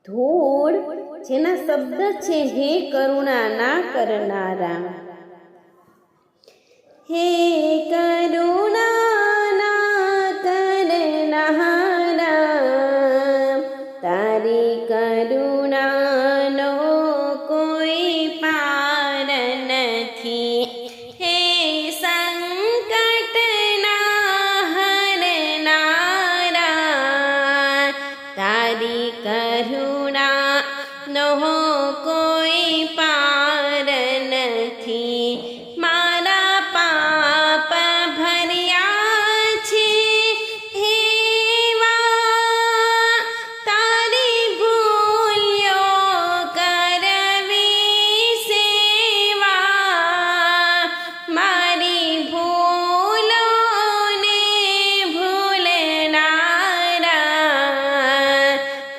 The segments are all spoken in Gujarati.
ધૂળ જેના શબ્દ છે હે કરુણા ના કરનારા, હે કરુણા ના કરનારા, તારી કરુણાનો કોઈ પાર નથી, હે સંકટના હરનારા, તારી કરુણાનો કોઈ પાર નથી, મારા પાપ ભર્યા છે હેવા, તારી ભૂલ્યો કરવી સેવા, મારી ભૂલોને ભૂલનારા,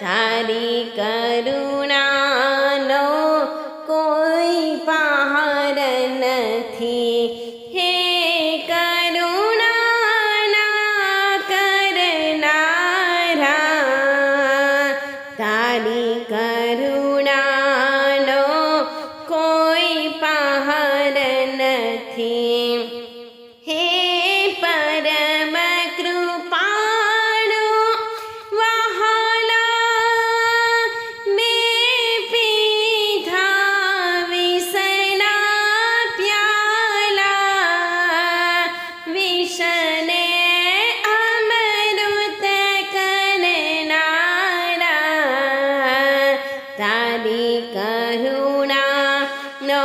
તારી કરુણાનો કોઈ પાર નથી, હે કરુણા ના કરનારા, તારી કરુણાનો કોઈ પાર નથી, હે પરમ કૃપાળુ વહાલા, મેં પીધા વિષના પ્યાલા, વિષને અમૃત કરનારા, તારી કરુણાનો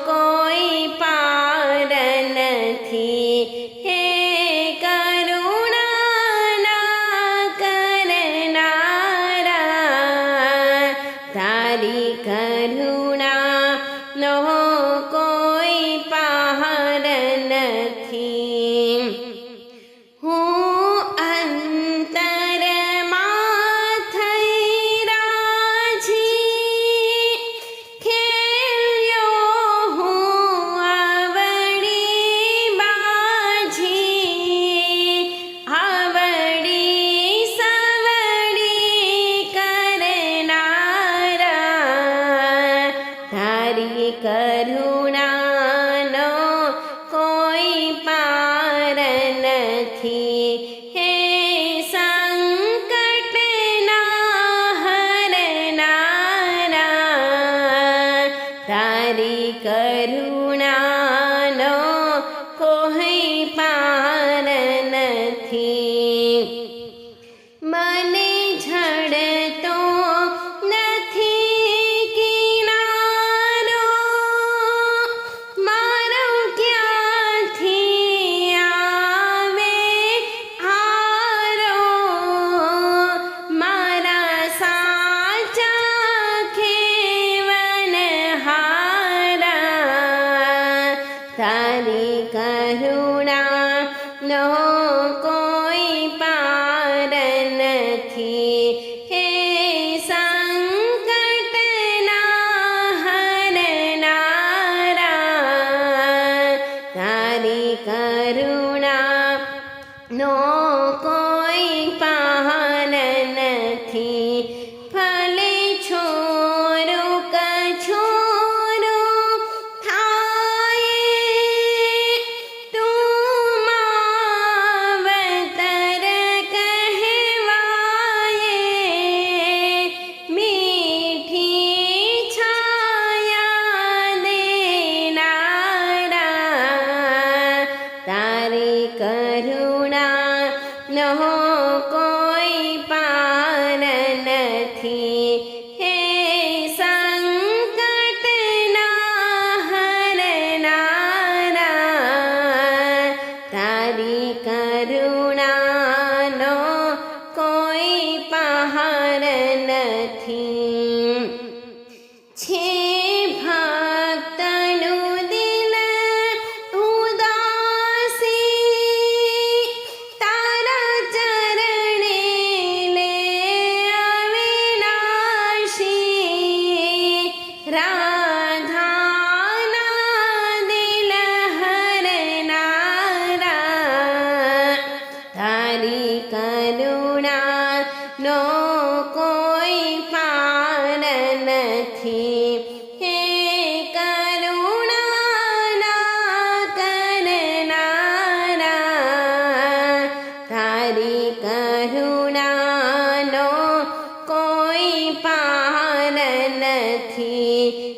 કોઈ પાર નથી, હે કરુણા ના કરનારા, તારી કરુણાનો કોઈ પાર નથી, હું અંતરમાં થઈ રાજી, ખેલ્યો હું આવડી બાજી, આવડી સવડી કરનારા, તારી કરુણાનો કોઈ પાર નથી, હે સંકટના હરનારા, તારી કરુણાનો કોઈ પાર નથી, મને જડતો નથી કિનારો, મારો ક્યાંથી આવે આરો, મારા સાચા ખેવનહારા, તારી કરુણાનો કોઈ પાર નથી, હે સંકટના હરનારા, તારી કરુણાનો કોઈ પાર નથી, ભલે છોરું કછોરું થાય, તું માવતર કહેવાય, મીઠી છાયા દેનારા, તારી કરુણાનો કોઈ પાર નથી, હે સંકટના હરનારા, તારી કરુણાનો કોઈ પાર નથી, છે ભક્તનું દિલ ઉદાસી, તારા ચરણે લે અવિનાશી, રાધાના દિલ હરનારા, તારી કરુણાનો કોઈ પાર નથી